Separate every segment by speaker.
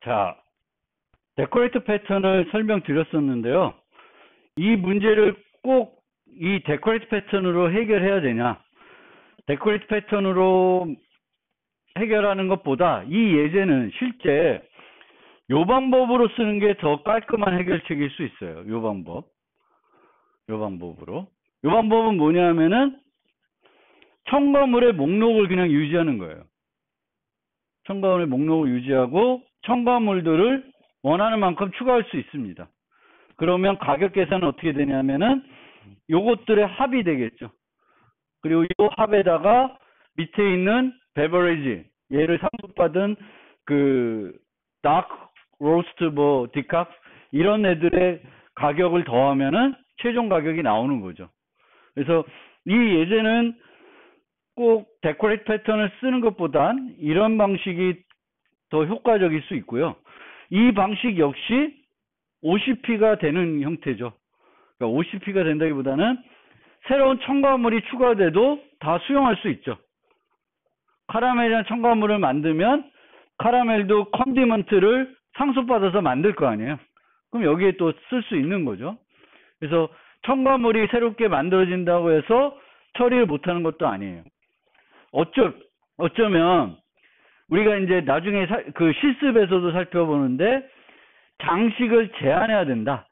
Speaker 1: 자, 데코레이터 패턴을 설명드렸었는데요. 이 문제를 꼭 이 데코레이터 패턴으로 해결해야 되냐? 데코레이터 패턴으로 해결하는 것보다 이 예제는 실제 요 방법으로 쓰는 게 더 깔끔한 해결책일 수 있어요. 요 방법으로. 요 방법은 뭐냐면은 첨가물의 목록을 그냥 유지하는 거예요. 첨가물의 목록을 유지하고 첨가물들을 원하는 만큼 추가할 수 있습니다. 그러면 가격 계산은 어떻게 되냐면은 요것들의 합이 되겠죠. 그리고 이 합에다가 밑에 있는 베버리지, 얘를 상속받은 그 다크 로스트 뭐 디캅 이런 애들의 가격을 더하면은 최종 가격이 나오는 거죠. 그래서 이 예제는 꼭 데코레이트 패턴을 쓰는 것보단 이런 방식이 더 효과적일 수 있고요. 이 방식 역시 OCP가 되는 형태죠. 그러니까 OCP가 된다기보다는 새로운 첨가물이 추가돼도 다 수용할 수 있죠. 카라멜이라는 첨가물을 만들면 카라멜도 컨디먼트를 상속받아서 만들 거 아니에요. 그럼 여기에 또 쓸 수 있는 거죠. 그래서 첨가물이 새롭게 만들어진다고 해서 처리를 못하는 것도 아니에요. 어쩌면 우리가 이제 나중에 그 실습에서도 살펴보는데 장식을 제한해야 된다.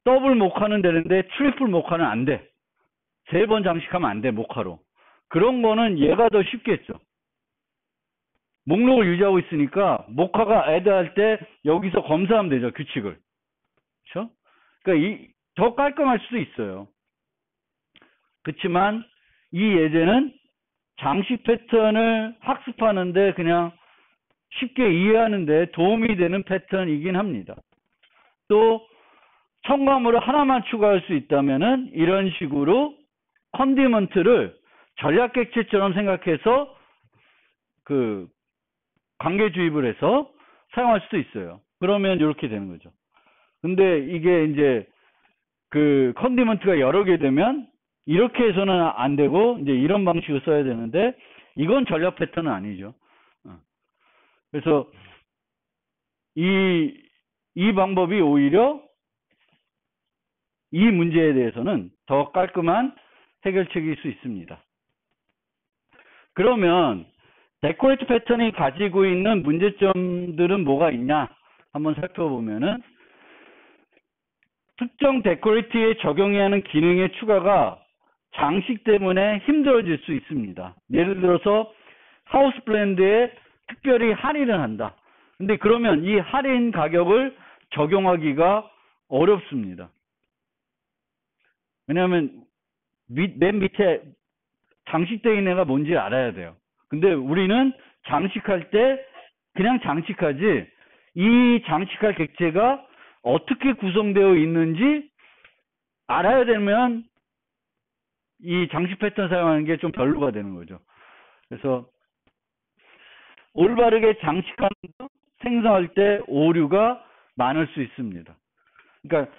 Speaker 1: 더블 모카는 되는데 트리플 모카는 안 돼. 3번 장식하면 안 돼, 모카로. 그런 거는 얘가 더 쉽겠죠. 목록을 유지하고 있으니까 모카가 애드할 때 여기서 검사하면 되죠, 규칙을. 그렇죠? 그러니까 더 깔끔할 수도 있어요. 그렇지만 이 예제는 장식 패턴을 학습하는데 그냥 쉽게 이해하는데 도움이 되는 패턴이긴 합니다. 또 첨가물을 하나만 추가할 수 있다면은 이런 식으로 컨디먼트를 전략 객체처럼 생각해서 그 관계 주입을 해서 사용할 수도 있어요. 그러면 이렇게 되는 거죠. 근데 이게 이제 그 컨디먼트가 여러 개 되면 이렇게 해서는 안 되고 이제 이런 방식을 써야 되는데 이건 전략 패턴은 아니죠. 그래서 이 방법이 오히려 이 문제에 대해서는 더 깔끔한 해결책일 수 있습니다. 그러면 데코레이트 패턴이 가지고 있는 문제점들은 뭐가 있냐 한번 살펴보면은 특정 데코레이트에 적용해야 하는 기능의 추가가 장식 때문에 힘들어질 수 있습니다. 예를 들어서 하우스 브랜드에 특별히 할인을 한다. 근데 그러면 이 할인 가격을 적용하기가 어렵습니다. 왜냐하면 맨 밑에 장식되어 있는 애가 뭔지 알아야 돼요. 근데 우리는 장식할 때 그냥 장식하지 이 장식할 객체가 어떻게 구성되어 있는지 알아야 되면 이 장식 패턴 사용하는 게 좀 별로가 되는 거죠. 그래서 올바르게 장식하는 생성할 때 오류가 많을 수 있습니다. 그러니까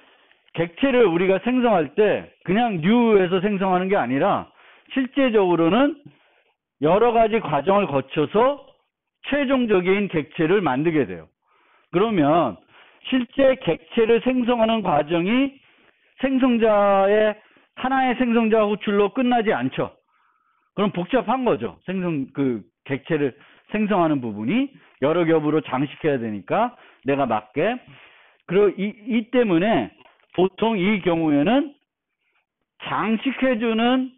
Speaker 1: 객체를 우리가 생성할 때 그냥 뉴에서 생성하는 게 아니라 실제적으로는 여러 가지 과정을 거쳐서 최종적인 객체를 만들게 돼요. 그러면 실제 객체를 생성하는 과정이 하나의 생성자 호출로 끝나지 않죠. 그럼 복잡한 거죠. 그 객체를 생성하는 부분이 여러 겹으로 장식해야 되니까 내가 맞게. 그리고 이 때문에 보통 이 경우에는 장식해주는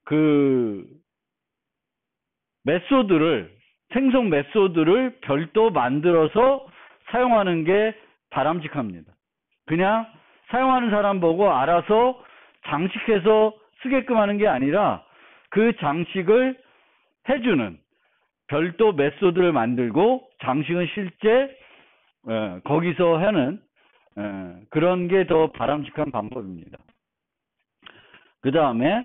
Speaker 1: 그 생성 메소드를 별도 만들어서 사용하는 게 바람직합니다. 그냥 사용하는 사람 보고 알아서 장식해서 쓰게끔 하는 게 아니라 그 장식을 해주는 별도 메소드를 만들고 장식은 실제 거기서 하는 그런 게 더 바람직한 방법입니다. 그 다음에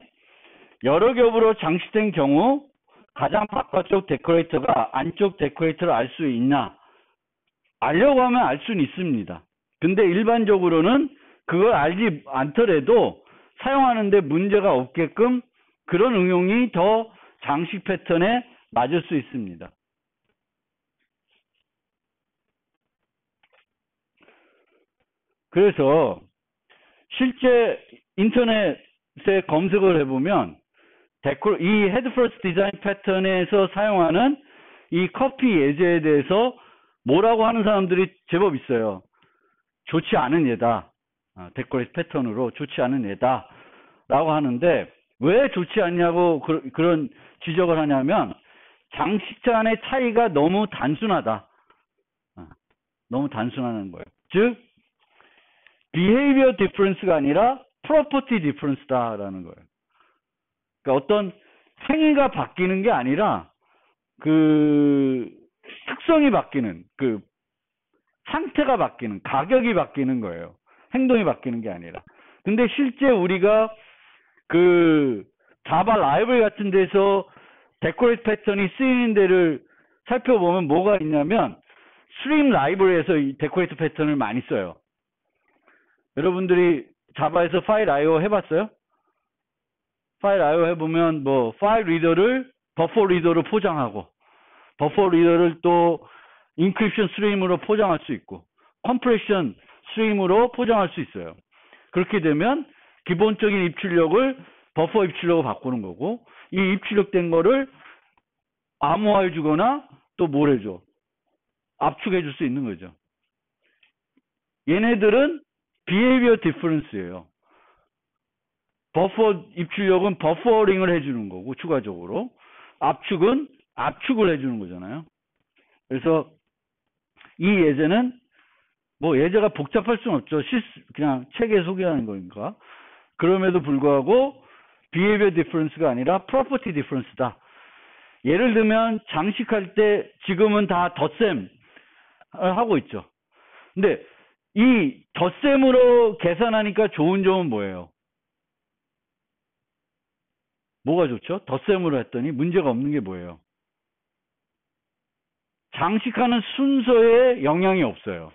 Speaker 1: 여러 겹으로 장식된 경우 가장 바깥쪽 데코레이터가 안쪽 데코레이터를 알 수 있나? 알려고 하면 알 수는 있습니다. 근데 일반적으로는 그걸 알지 않더라도 사용하는데 문제가 없게끔 그런 응용이 더 장식 패턴에 맞을 수 있습니다. 그래서 실제 인터넷에 검색을 해보면 이 헤드 퍼스트 디자인 패턴에서 사용하는 이 커피 예제에 대해서 뭐라고 하는 사람들이 제법 있어요. 좋지 않은 예다. 데코레이트 패턴으로 좋지 않은 예다. 라고 하는데 왜 좋지 않냐고 그런 지적을 하냐면 장식잔의 차이가 너무 단순하다. 너무 단순하는 거예요. 즉 behavior difference가 아니라 property difference다라는 거예요. 그러니까 어떤 행위가 바뀌는 게 아니라 그 특성이 바뀌는, 그 상태가 바뀌는, 가격이 바뀌는 거예요. 행동이 바뀌는 게 아니라. 근데 실제 우리가 그 자바 라이브러리 같은 데서 데코레이트 패턴이 쓰이는 데를 살펴보면 뭐가 있냐면 스트림 라이브러리에서 이 데코레이트 패턴을 많이 써요. 여러분들이 자바에서 파일 IO 해봤어요? 파일 IO 해보면 뭐 파일 리더를 버퍼 리더로 포장하고 버퍼 리더를 또 인크립션 스트림으로 포장할 수 있고 컴프레션 스트림으로 포장할 수 있어요. 그렇게 되면 기본적인 입출력을 버퍼 입출력으로 바꾸는 거고 이 입출력된 거를 암호화해 주거나 또 뭘 해줘? 압축해 줄 수 있는 거죠. 얘네들은 behavior difference예요. 버퍼 입출력은 버퍼링을 해주는 거고 추가적으로 압축은 압축을 해주는 거잖아요. 그래서 이 예제는 뭐 예제가 복잡할 수는 없죠. 그냥 책에 소개하는 거니까. 그럼에도 불구하고 behavior difference가 아니라 property difference다. 예를 들면 장식할 때 지금은 다 덧셈 하고 있죠. 근데 이 덧셈으로 계산하니까 좋은 점은 뭐예요? 뭐가 좋죠? 덧셈으로 했더니 문제가 없는 게 뭐예요? 장식하는 순서에 영향이 없어요.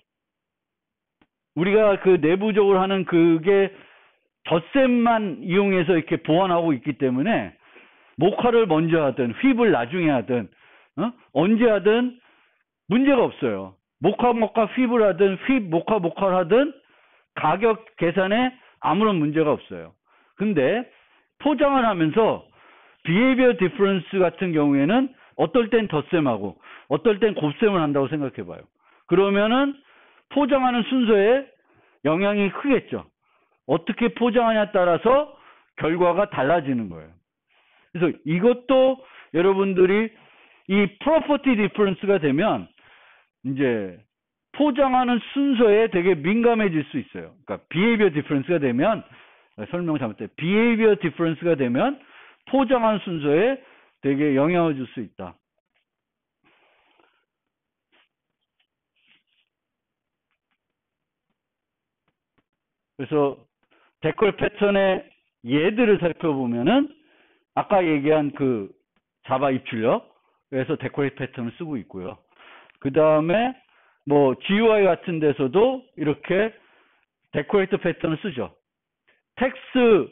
Speaker 1: 우리가 그 내부적으로 하는 그게 덧셈만 이용해서 이렇게 보완하고 있기 때문에 목화를 먼저 하든 휩을 나중에 하든 언제 하든 문제가 없어요. 목화 휩을 하든 휩 목화를 하든 가격 계산에 아무런 문제가 없어요. 근데 포장을 하면서 behavior difference 같은 경우에는 어떨 땐 덧셈하고 어떨 땐 곱셈을 한다고 생각해 봐요. 그러면은 포장하는 순서에 영향이 크겠죠. 어떻게 포장하냐에 따라서 결과가 달라지는 거예요. 그래서 이것도 여러분들이 이 property difference가 되면 이제 포장하는 순서에 되게 민감해질 수 있어요. 그러니까 behavior difference가 되면 설명 잘못해. behavior difference가 되면 포장하는 순서에 되게 영향을 줄 수 있다. 그래서 데콜 패턴의 예들을 살펴보면은 아까 얘기한 그 자바 입출력에서 데코레이트 패턴을 쓰고 있고요. 그 다음에 뭐 GUI 같은 데서도 이렇게 데코레이트 패턴을 쓰죠. 텍스트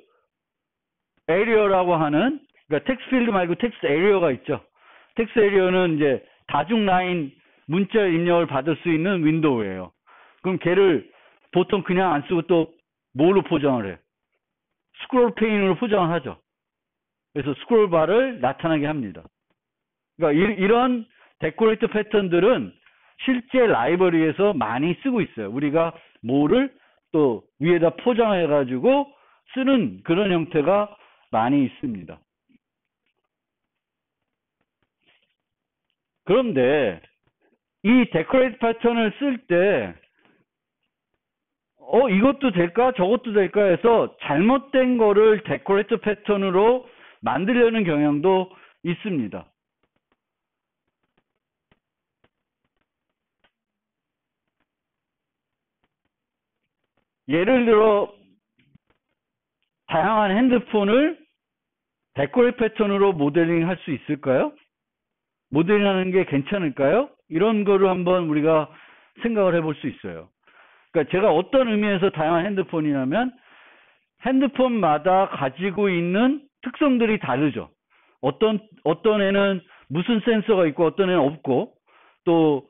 Speaker 1: 에리어라고 하는, 그러니까 텍스트 필드 말고 텍스트 에리어가 있죠. 텍스트 에리어는 이제 다중 라인 문자 입력을 받을 수 있는 윈도우예요. 그럼 걔를 보통 그냥 안 쓰고 또 뭘로 포장을 해? 스크롤 페인으로 포장을 하죠. 그래서 스크롤 바를 나타나게 합니다. 그러니까 이런 데코레이트 패턴들은 실제 라이브러리에서 많이 쓰고 있어요. 우리가 뭐를 또 위에다 포장해가지고 쓰는 그런 형태가 많이 있습니다. 그런데 이 데코레이트 패턴을 쓸 때 이것도 될까 저것도 될까 해서 잘못된 거를 데코레이트 패턴으로 만들려는 경향도 있습니다. 예를 들어 다양한 핸드폰을 데코레이트 패턴으로 모델링 할 수 있을까요? 모델링 하는 게 괜찮을까요? 이런 거를 한번 우리가 생각을 해볼 수 있어요. 그러니까 제가 어떤 의미에서 다양한 핸드폰이냐면 핸드폰마다 가지고 있는 특성들이 다르죠. 어떤 애는 무슨 센서가 있고 어떤 애는 없고 또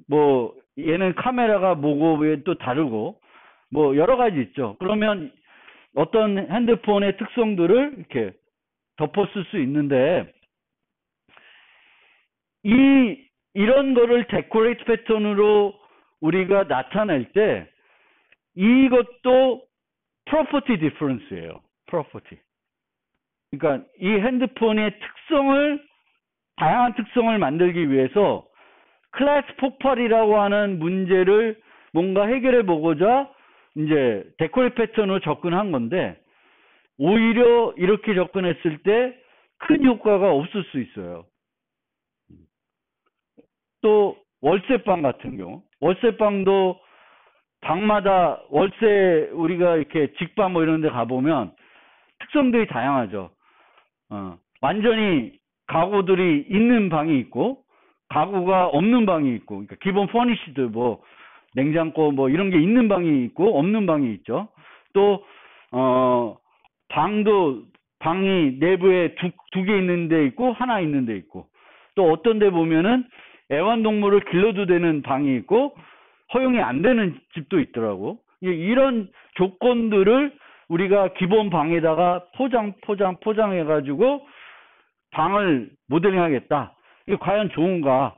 Speaker 1: 뭐 얘는 카메라가 뭐고 또 다르고 뭐 여러 가지 있죠. 그러면 어떤 핸드폰의 특성들을 이렇게 덮었을 수 있는데 이런 거를 데코레이트 패턴으로 우리가 나타낼 때 이것도 프로퍼티 디퍼런스예요. 프로퍼티. 그러니까 이 핸드폰의 다양한 특성을 만들기 위해서 클래스 폭발이라고 하는 문제를 뭔가 해결해 보고자 이제 데코레이트 패턴으로 접근한 건데 오히려 이렇게 접근했을 때 큰 효과가 없을 수 있어요. 또 월세방 같은 경우, 월세방도 방마다 월세 우리가 이렇게 직방 뭐 이런 데 가보면 특성들이 다양하죠. 완전히 가구들이 있는 방이 있고 가구가 없는 방이 있고, 그러니까 기본 퍼니시드 뭐 냉장고 뭐 이런 게 있는 방이 있고 없는 방이 있죠. 또 방이 내부에 두 개 있는 데 있고 하나 있는 데 있고, 또 어떤 데 보면은 애완동물을 길러도 되는 방이 있고 허용이 안 되는 집도 있더라고. 이런 조건들을 우리가 기본 방에다가 포장해가지고 방을 모델링 하겠다. 이게 과연 좋은가?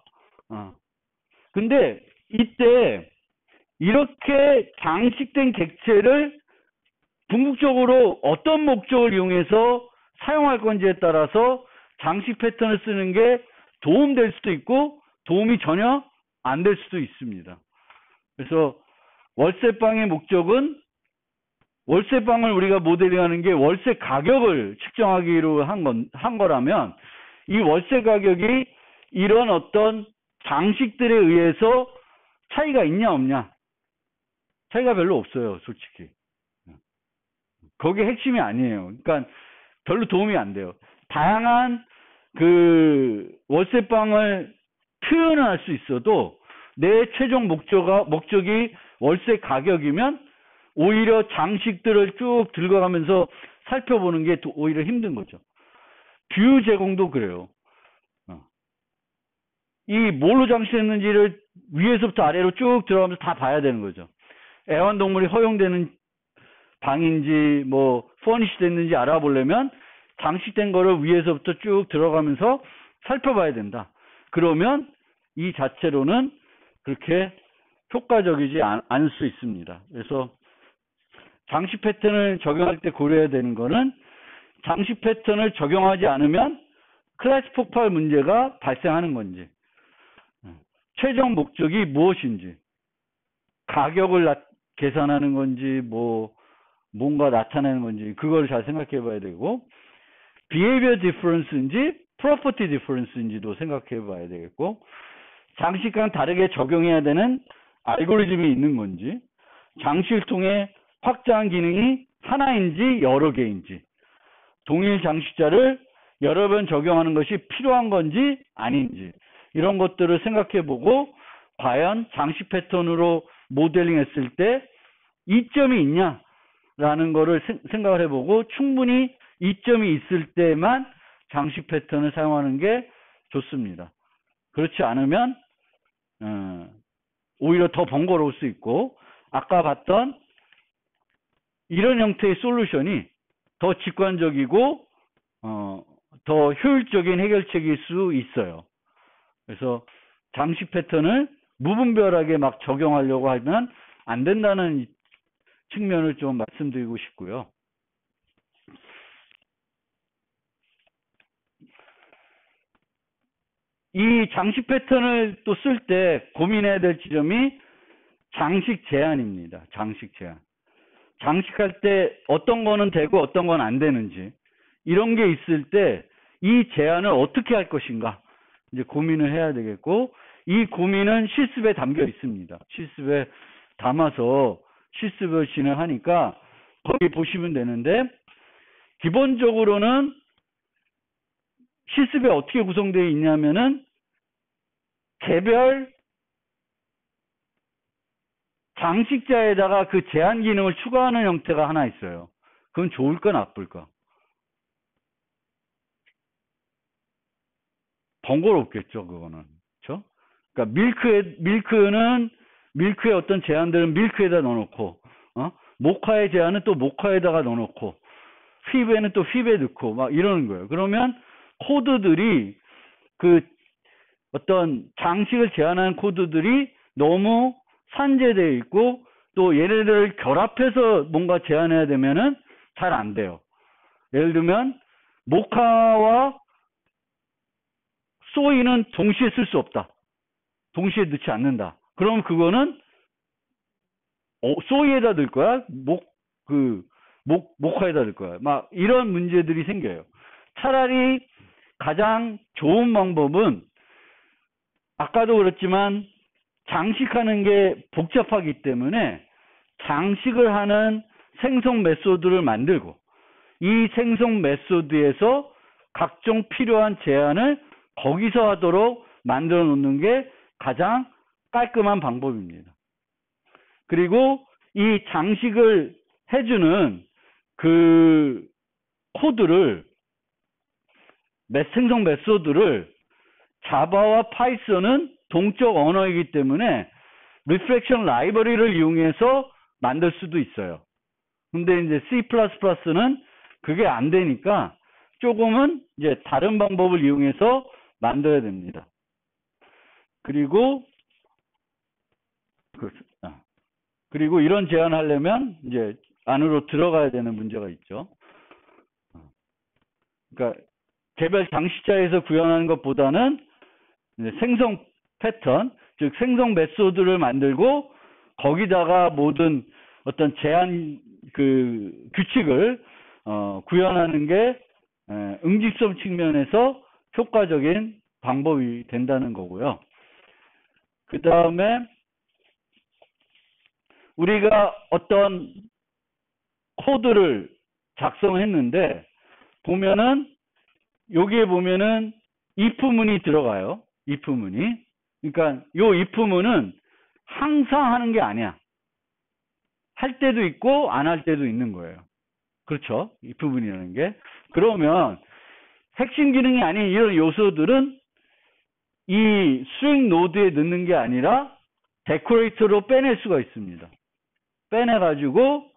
Speaker 1: 근데 이때 이렇게 장식된 객체를 궁극적으로 어떤 목적을 이용해서 사용할 건지에 따라서 장식 패턴을 쓰는 게 도움될 수도 있고 도움이 전혀 안 될 수도 있습니다. 그래서 월세방의 목적은 월세방을 우리가 모델링하는 게 월세 가격을 측정하기로 한 거라면 이 월세 가격이 이런 어떤 장식들에 의해서 차이가 있냐 없냐, 차이가 별로 없어요. 솔직히 그게 핵심이 아니에요. 그러니까 별로 도움이 안 돼요. 다양한 그 월세방을 표현을 할 수 있어도 내 최종 목적이 월세 가격이면 오히려 장식들을 쭉 들어가면서 살펴보는 게 오히려 힘든 거죠. 뷰 제공도 그래요. 이 뭘로 장식했는지를 위에서부터 아래로 쭉 들어가면서 다 봐야 되는 거죠. 애완동물이 허용되는 방인지 뭐 퍼니시 됐는지 알아보려면 장식된 거를 위에서부터 쭉 들어가면서 살펴봐야 된다. 그러면 이 자체로는 그렇게 효과적이지 않을 수 있습니다. 그래서 장식 패턴을 적용할 때 고려해야 되는 거는 장식 패턴을 적용하지 않으면 클래스 폭발 문제가 발생하는 건지, 최종 목적이 무엇인지, 가격을 계산하는 건지, 뭔가 나타내는 건지, 그걸 잘 생각해 봐야 되고, behavior difference인지, property difference인지도 생각해 봐야 되겠고, 장식과 다르게 적용해야 되는 알고리즘이 있는 건지, 장식을 통해 확장한 기능이 하나인지 여러 개인지, 동일 장식자를 여러 번 적용하는 것이 필요한 건지 아닌지, 이런 것들을 생각해 보고 과연 장식 패턴으로 모델링 했을 때 이점이 있냐라는 거를 생각을 해보고 충분히 이점이 있을 때만 장식 패턴을 사용하는 게 좋습니다. 그렇지 않으면 오히려 더 번거로울 수 있고, 아까 봤던 이런 형태의 솔루션이 더 직관적이고 더 효율적인 해결책일 수 있어요. 그래서 장식 패턴을 무분별하게 막 적용하려고 하면 안 된다는 측면을 좀 말씀드리고 싶고요. 이 장식 패턴을 또 쓸 때 고민해야 될 지점이 장식 제한입니다. 장식 제한. 장식할 때 어떤 거는 되고 어떤 건 안 되는지, 이런 게 있을 때 이 제한을 어떻게 할 것인가 이제 고민을 해야 되겠고, 이 고민은 실습에 담겨 있습니다. 실습에 담아서 실습을 진행하니까 거기 보시면 되는데, 기본적으로는 실습에 어떻게 구성되어 있냐면은 개별 장식자에다가 그 제한 기능을 추가하는 형태가 하나 있어요. 그건 좋을까 나쁠까? 번거롭겠죠, 그거는. 그렇죠? 그러니까 밀크의 어떤 제한들은 밀크에다 넣어놓고, 모카의 제한은 또 모카에다가 넣어놓고, 휩에는 또 휩에 넣고, 막 이러는 거예요. 그러면 코드들이 그 어떤 장식을 제한하는 코드들이 너무 산재되어 있고, 또 얘네들을 결합해서 뭔가 제한해야 되면은 잘 안 돼요. 예를 들면, 모카와 소이는 동시에 쓸 수 없다. 동시에 넣지 않는다. 그럼 그거는 소이에다 넣을 거야? 모카에다 넣을 거야? 막 이런 문제들이 생겨요. 차라리 가장 좋은 방법은 아까도 그랬지만 장식하는 게 복잡하기 때문에 장식을 하는 생성 메소드를 만들고, 이 생성 메소드에서 각종 필요한 제한을 거기서 하도록 만들어 놓는 게 가장 깔끔한 방법입니다. 그리고 이 장식을 해주는 그 코드를, 생성 메소드를 자바와 파이썬은 동적 언어이기 때문에 리플렉션 라이브러리를 이용해서 만들 수도 있어요. 근데 이제 C++는 그게 안 되니까 조금은 이제 다른 방법을 이용해서 만들어야 됩니다. 그리고 이런 제안을 하려면 이제 안으로 들어가야 되는 문제가 있죠. 그러니까 개별 장식자에서 구현하는 것보다는 생성 패턴, 즉 생성 메소드를 만들고 거기다가 모든 어떤 제한 규칙을 구현하는 게 응집성 측면에서 효과적인 방법이 된다는 거고요. 그 다음에 우리가 어떤 코드를 작성했는데 보면은 여기에 보면은 if문이 들어가요. if문이. 그러니까 요 if문은 항상 하는 게 아니야. 할 때도 있고 안 할 때도 있는 거예요. 그렇죠? if문이라는 게. 그러면 핵심 기능이 아닌 이런 요소들은 이 스트링 노드에 넣는 게 아니라 데코레이터로 빼낼 수가 있습니다. 빼내가지고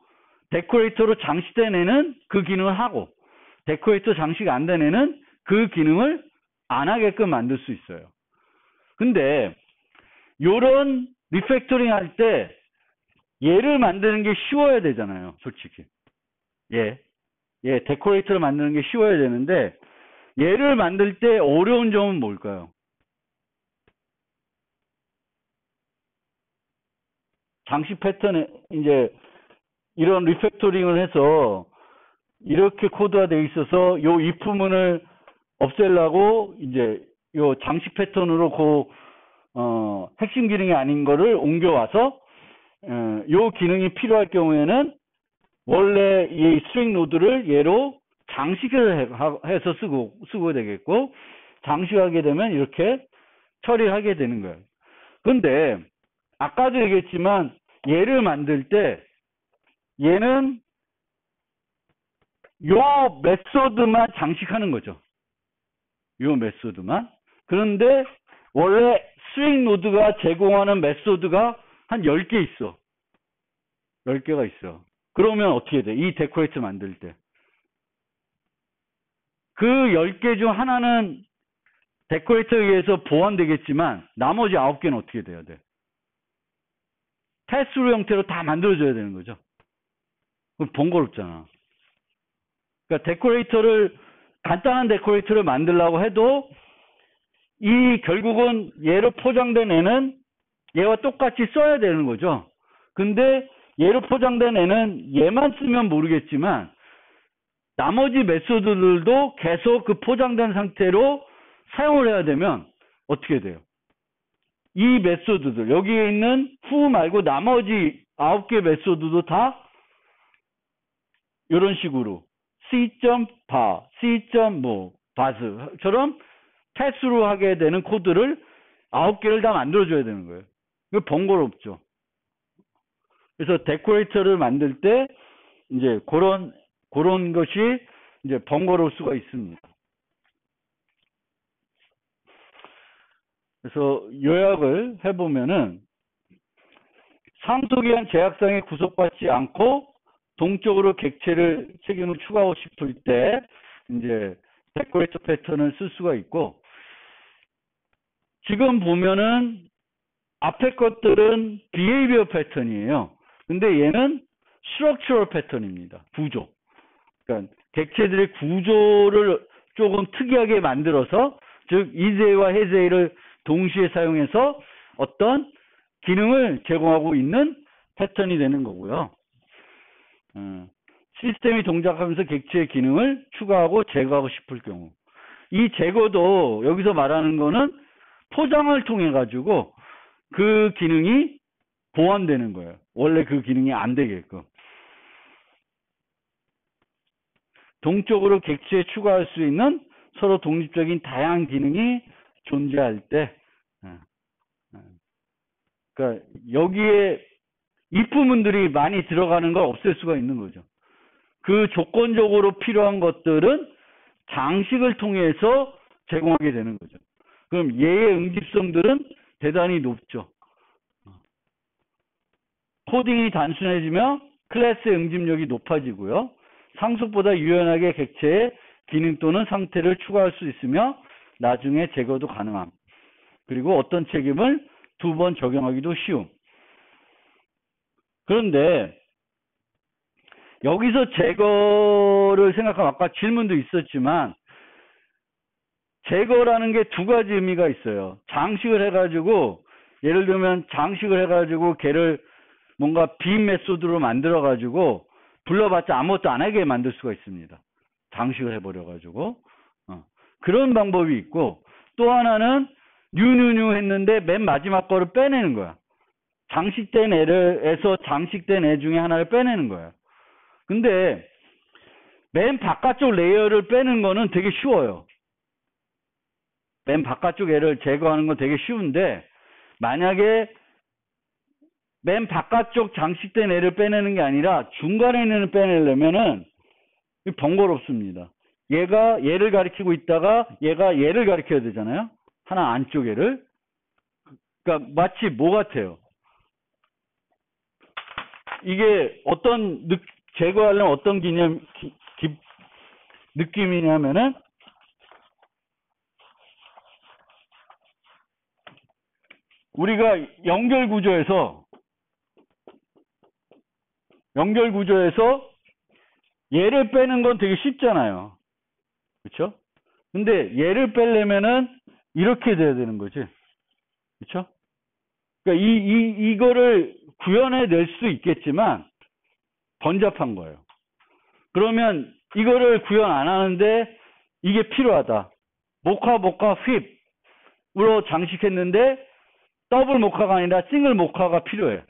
Speaker 1: 데코레이터로 장식된 애는 그 기능을 하고, 데코레이터 장식 안 된 애는 그 기능을 안 하게끔 만들 수 있어요. 근데 요런 리팩토링 할 때 얘를 만드는 게 쉬워야 되잖아요. 솔직히. 데코레이터를 만드는 게 쉬워야 되는데 얘를 만들 때 어려운 점은 뭘까요? 장식 패턴에 이제 이런 리팩토링을 해서 이렇게 코드가 되어 있어서 요 if문을 없애려고 이제 요 장식 패턴으로 핵심 기능이 아닌 거를 옮겨와서 요 기능이 필요할 경우에는 원래 이 스트링 노드를 얘로 장식을 해서 쓰고 되겠고, 장식하게 되면 이렇게 처리하게 되는 거예요. 근데 아까도 얘기했지만 얘를 만들 때 얘는 요 메소드만 장식하는 거죠. 요 메소드만. 그런데 원래 스트링 노드가 제공하는 메소드가 한 10개 있어. 10개가 있어. 그러면 어떻게 돼? 이 데코레이터 만들 때. 그 10개 중 하나는 데코레이터에 의해서 보완되겠지만 나머지 9개는 어떻게 돼야 돼? 패스로 형태로 다 만들어줘야 되는 거죠. 그럼 번거롭잖아. 그러니까 간단한 데코레이터를 만들려고 해도 결국은 얘로 포장된 애는 얘와 똑같이 써야 되는 거죠. 근데 얘로 포장된 애는 얘만 쓰면 모르겠지만 나머지 메소드들도 계속 그 포장된 상태로 사용을 해야 되면 어떻게 돼요? 이 메소드들, 여기에 있는 who 말고 나머지 9개 메소드도 다 이런 식으로 c.bar, c.base처럼 패스로 하게 되는 코드를 9개를 다 만들어줘야 되는 거예요. 이거 번거롭죠. 그래서 데코레이터를 만들 때 이제 그런 것이 이제 번거로울 수가 있습니다. 그래서 요약을 해보면은 상속에 의한 제약상에 구속받지 않고 동적으로 객체를 책임을 추가하고 싶을 때 이제 데코레이터 패턴을 쓸 수가 있고, 지금 보면은 앞에 것들은 비헤이비어 패턴이에요. 근데 얘는 스트럭처럴 패턴입니다. 구조. 그러니까 객체들의 구조를 조금 특이하게 만들어서, 즉 이세와 해세를 동시에 사용해서 어떤 기능을 제공하고 있는 패턴이 되는 거고요. 시스템이 동작하면서 객체의 기능을 추가하고 제거하고 싶을 경우, 이 제거도 여기서 말하는 거는 포장을 통해 가지고 그 기능이 보완되는 거예요. 원래 그 기능이 안 되게끔. 동적으로 객체에 추가할 수 있는 서로 독립적인 다양한 기능이 존재할 때, 그러니까 여기에 입부문들이 많이 들어가는 걸 없앨 수가 있는 거죠. 그 조건적으로 필요한 것들은 장식을 통해서 제공하게 되는 거죠. 그럼 얘의 응집성들은 대단히 높죠. 코딩이 단순해지며 클래스의 응집력이 높아지고요. 상속보다 유연하게 객체의 기능 또는 상태를 추가할 수 있으며 나중에 제거도 가능함. 그리고 어떤 책임을 두 번 적용하기도 쉬움. 그런데 여기서 제거를 생각하면 아까 질문도 있었지만, 제거라는 게 두 가지 의미가 있어요. 장식을 해가지고, 예를 들면 장식을 해가지고 걔를 뭔가 빔 메소드로 만들어가지고 불러봤자 아무것도 안 하게 만들 수가 있습니다. 장식을 해버려가지고. 그런 방법이 있고, 또 하나는 뉴 했는데 맨 마지막 거를 빼내는 거야. 장식된 애에서 장식된 애 중에 하나를 빼내는 거야. 근데 맨 바깥쪽 레이어를 빼는 거는 되게 쉬워요. 맨 바깥쪽 애를 제거하는 건 되게 쉬운데, 만약에 맨 바깥쪽 장식된 애를 빼내는 게 아니라 중간에 있는 애를 빼내려면은 번거롭습니다. 얘가 얘를 가리키고 있다가 얘가 얘를 가리켜야 되잖아요. 하나 안쪽 애를. 그러니까 마치 뭐 같아요? 이게 어떤 제거하려면 어떤 느낌이냐면은, 우리가 연결 구조에서 얘를 빼는 건 되게 쉽잖아요. 그렇죠? 근데 얘를 빼려면은 이렇게 돼야 되는 거지. 그렇죠? 그러니까 이거를 구현해낼 수 있겠지만 번잡한 거예요. 그러면 이거를 구현 안 하는데 이게 필요하다. 모카 휩으로 장식했는데 더블 모카가 아니라 싱글 모카가 필요해.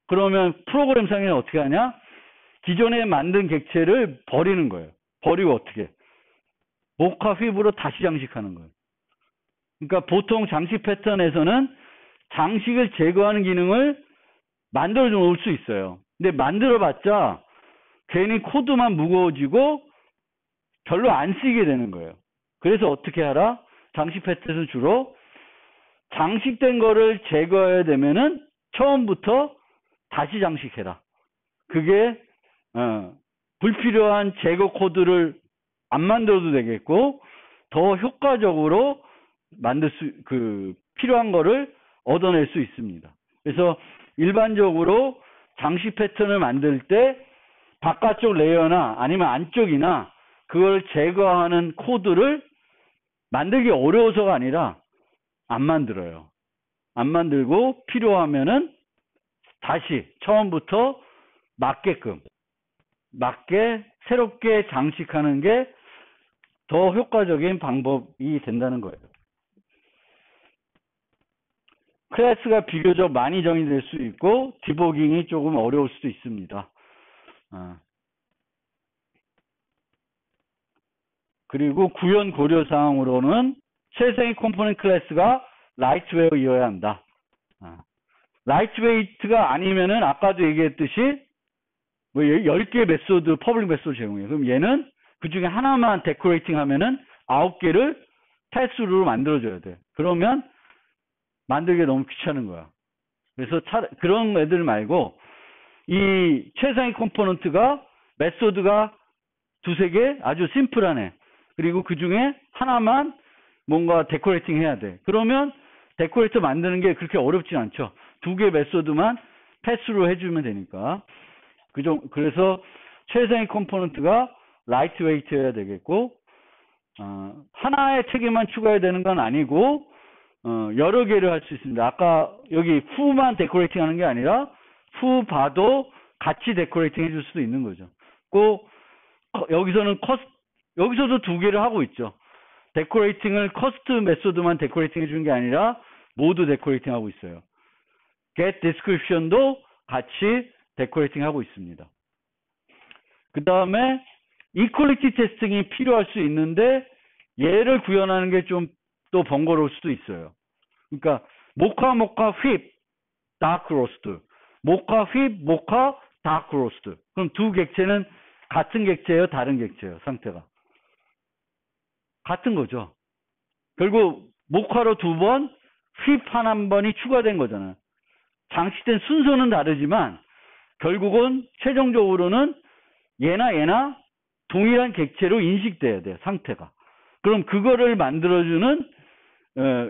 Speaker 1: 그러면 프로그램상에는 어떻게 하냐? 기존에 만든 객체를 버리는 거예요. 버리고 어떻게? 모카 휩으로 다시 장식하는 거예요. 그러니까 보통 장식 패턴에서는 장식을 제거하는 기능을 만들어 놓을 수 있어요. 근데 만들어 봤자 괜히 코드만 무거워지고 별로 안 쓰게 되는 거예요. 그래서 어떻게 하라? 장식 패턴은 주로 장식된 거를 제거해야 되면은 처음부터 다시 장식해라. 그게 불필요한 제거 코드를 안 만들어도 되겠고, 더 효과적으로 필요한 거를 얻어낼 수 있습니다. 그래서 일반적으로 장식 패턴을 만들 때 바깥쪽 레이어나 아니면 안쪽이나 그걸 제거하는 코드를 만들기 어려워서가 아니라 안 만들어요. 안 만들고 필요하면은 다시 처음부터 맞게 새롭게 장식하는 게 더 효과적인 방법이 된다는 거예요. 클래스가 비교적 많이 정의될 수 있고 디버깅이 조금 어려울 수도 있습니다. 그리고 구현 고려 사항으로는 최상의 컴포넌트 클래스가 라이트웨어이어야 한다. 라이트웨이트가 아니면은 아까도 얘기했듯이 뭐 10개 메소드, 퍼블릭 메소드 제공해요. 그럼 얘는 그 중에 하나만 데코레이팅 하면은 9개를 패스로 만들어줘야 돼. 그러면 만들기 너무 귀찮은 거야. 그래서 그런 애들 말고 이 최상위 컴포넌트가 메소드가 두세 개 아주 심플하네. 그리고 그 중에 하나만 뭔가 데코레이팅 해야 돼. 그러면 데코레이터 만드는 게 그렇게 어렵진 않죠. 두 개 메소드만 패스로 해주면 되니까. 그래서 최상위 컴포넌트가 라이트 웨이트여야 되겠고, 하나의 책에만 추가해야 되는 건 아니고, 여러 개를 할 수 있습니다. 아까 여기 후만 데코레이팅 하는 게 아니라, 후 봐도 같이 데코레이팅 해줄 수도 있는 거죠. 꼭, 여기서도 두 개를 하고 있죠. 데코레이팅을 커스트 메소드만 데코레이팅 해주는 게 아니라, 모두 데코레이팅 하고 있어요. get description도 같이 데코레이팅 하고 있습니다. 그 다음에 이퀄리티 테스팅이 필요할 수 있는데 얘를 구현하는 게 좀 또 번거로울 수도 있어요. 그러니까 모카 휩 다크 로스트, 모카 휩 모카 다크 로스트. 그럼 두 객체는 같은 객체예요, 다른 객체예요? 상태가 같은 거죠. 결국 모카로 두 번, 휩 한 번이 추가된 거잖아요. 장식된 순서는 다르지만 결국은 최종적으로는 얘나 동일한 객체로 인식돼야 돼요, 상태가. 그럼 그거를 만들어주는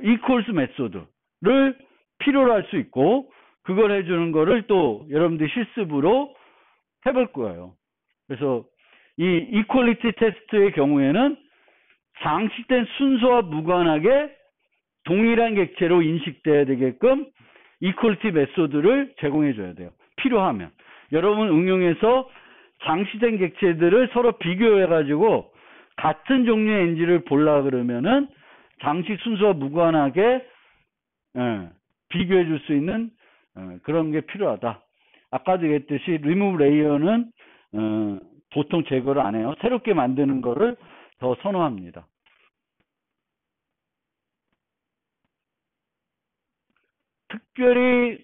Speaker 1: equals 메소드를 필요로 할 수 있고, 그걸 해주는 거를 또 여러분들이 실습으로 해볼 거예요. 그래서 이 equality 테스트의 경우에는 장식된 순서와 무관하게 동일한 객체로 인식돼야 되게끔 equality 메소드를 제공해 줘야 돼요. 필요하면. 여러분 응용해서 장식된 객체들을 서로 비교해 가지고 같은 종류의 NG를 보려 그러면은 장식 순서와 무관하게 비교해 줄 수 있는 그런 게 필요하다. 아까도 얘기했듯이 remove layer는 보통 제거를 안 해요. 새롭게 만드는 거를 더 선호합니다. 특별히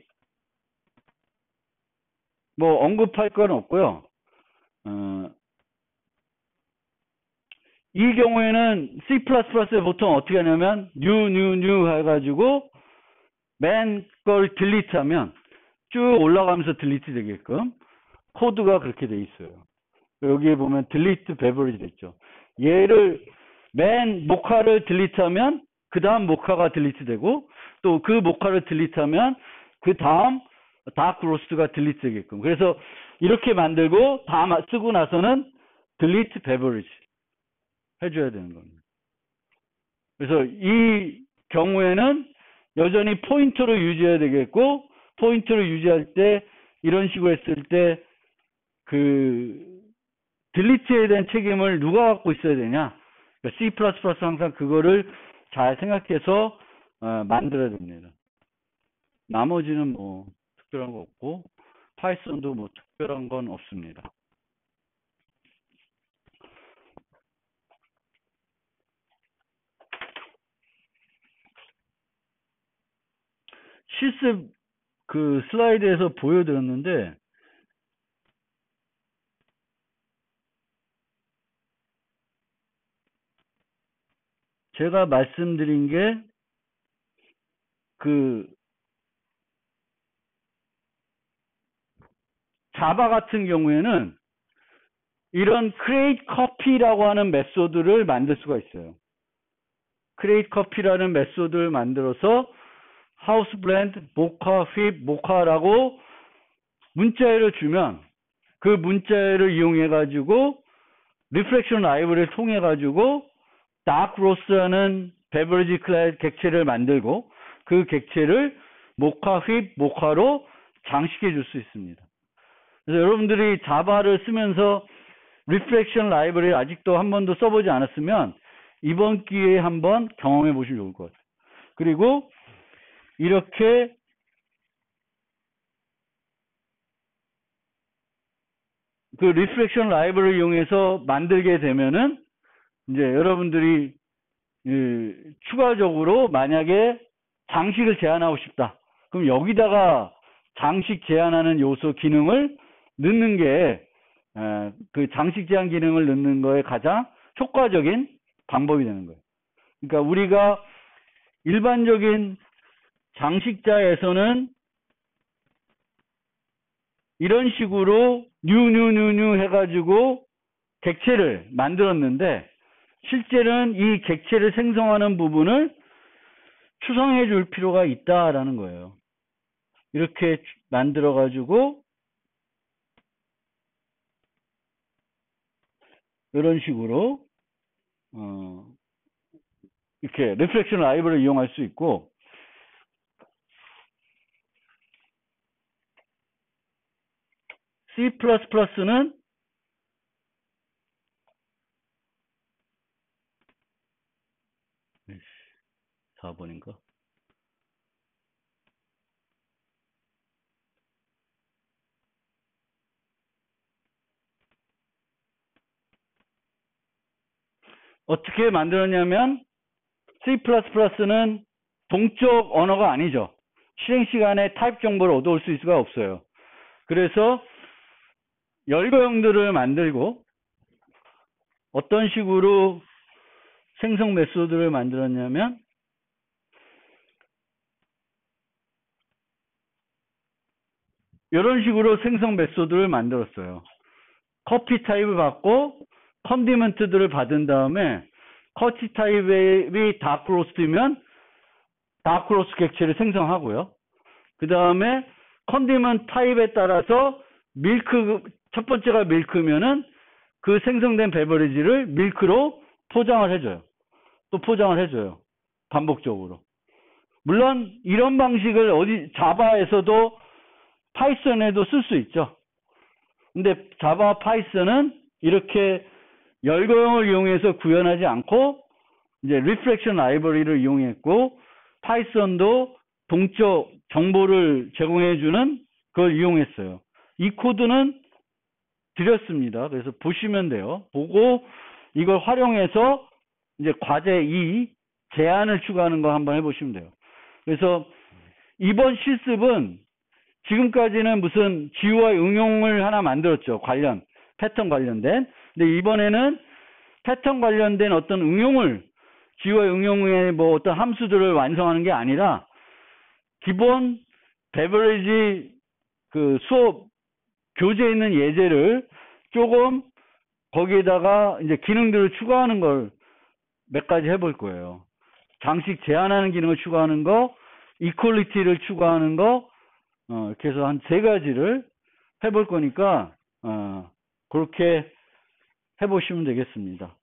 Speaker 1: 뭐 언급할 건 없고요. 이 경우에는 C++에 보통 어떻게 하냐면 new 해가지고 맨 걸 딜리트 하면 쭉 올라가면서 딜리트 되게끔 코드가 그렇게 돼 있어요. 여기에 보면 딜리트 베버리지 됐죠. 얘를 맨 모카를 딜리트 하면 그 다음 모카가 딜리트 되고, 또 그 모카를 딜리트 하면 그 다음 다크 로스트가 딜리트 되게끔. 그래서 이렇게 만들고 다 쓰고 나서는 딜리트 베버리지 해줘야 되는 겁니다. 그래서 이 경우에는 여전히 포인터를 유지해야 되겠고, 포인터를 유지할 때 이런 식으로 했을 때 그 딜리트에 대한 책임을 누가 갖고 있어야 되냐? 그러니까 C++ 항상 그거를 잘 생각해서 만들어야 됩니다. 나머지는 뭐 특별한 거 없고, 파이썬도 뭐 특별한 건 없습니다. 실습 그 슬라이드에서 보여드렸는데, 제가 말씀드린 게 그 자바 같은 경우에는 이런 create copy라고 하는 메소드를 만들 수가 있어요. create copy라는 메소드를 만들어서 house blend, mocha, whip, mocha라고 문자열을 주면 그 문자열을 이용해 가지고 reflection library를 통해 가지고 dark roast라는 beverage class 객체를 만들고 그 객체를 mocha, whip, mocha로 장식해 줄 수 있습니다. 그래서 여러분들이 자바를 쓰면서 reflection library 아직도 한 번도 써보지 않았으면 이번 기회에 한번 경험해 보시면 좋을 것 같아요. 그리고 이렇게 그 reflection library를 이용해서 만들게 되면은 이제 여러분들이 추가적으로 만약에 장식을 제한하고 싶다. 그럼 여기다가 장식 제한하는 요소 기능을 넣는 게 그 장식 제한 기능을 넣는 거에 가장 효과적인 방법이 되는 거예요. 그러니까 우리가 일반적인 장식자에서는 이런 식으로 뉴 해가지고 객체를 만들었는데 실제는 이 객체를 생성하는 부분을 추성해 줄 필요가 있다라는 거예요. 이렇게 만들어 가지고 이런 식으로 이렇게 리플렉션 라이브러리를 이용할 수 있고, C++는 4번인가? 어떻게 만들었냐면 C++는 동적 언어가 아니죠. 실행 시간에 타입 정보를 얻어올 수 있을 수가 없어요. 그래서 열거형들을 만들고 어떤 식으로 생성 메소드를 만들었냐면 이런 식으로 생성 메소드를 만들었어요. 커피 타입을 받고 컨디먼트들을 받은 다음에 커피 타입이 다크로스트면 다크로스트 객체를 생성하고요. 그 다음에 컨디먼트 타입에 따라서 밀크, 첫 번째가 밀크면은 그 생성된 베버리지를 밀크로 포장을 해줘요. 또 포장을 해줘요. 반복적으로. 물론 이런 방식을 자바에서도 파이썬에도 쓸 수 있죠. 근데 자바와 파이썬은 이렇게 열거형을 이용해서 구현하지 않고 이제 리플렉션 라이브러리를 이용했고, 파이썬도 동적 정보를 제공해주는 그걸 이용했어요. 이 코드는 드렸습니다. 그래서 보시면 돼요. 보고 이걸 활용해서 이제 과제 2 제안을 추가하는 거 한번 해보시면 돼요. 그래서 이번 실습은 지금까지는 무슨 GUI 응용을 하나 만들었죠. 패턴 관련된. 근데 이번에는 패턴 관련된 어떤 응용을, GUI 응용의 뭐 어떤 함수들을 완성하는 게 아니라 기본 베버리지 그 수업 교재에 있는 예제를 조금 거기에다가 이제 기능들을 추가하는 걸 몇 가지 해볼 거예요. 장식 제한하는 기능을 추가하는 거, 이퀄리티를 추가하는 거, 이렇게 해서 한 3가지를 해볼 거니까, 그렇게 해보시면 되겠습니다.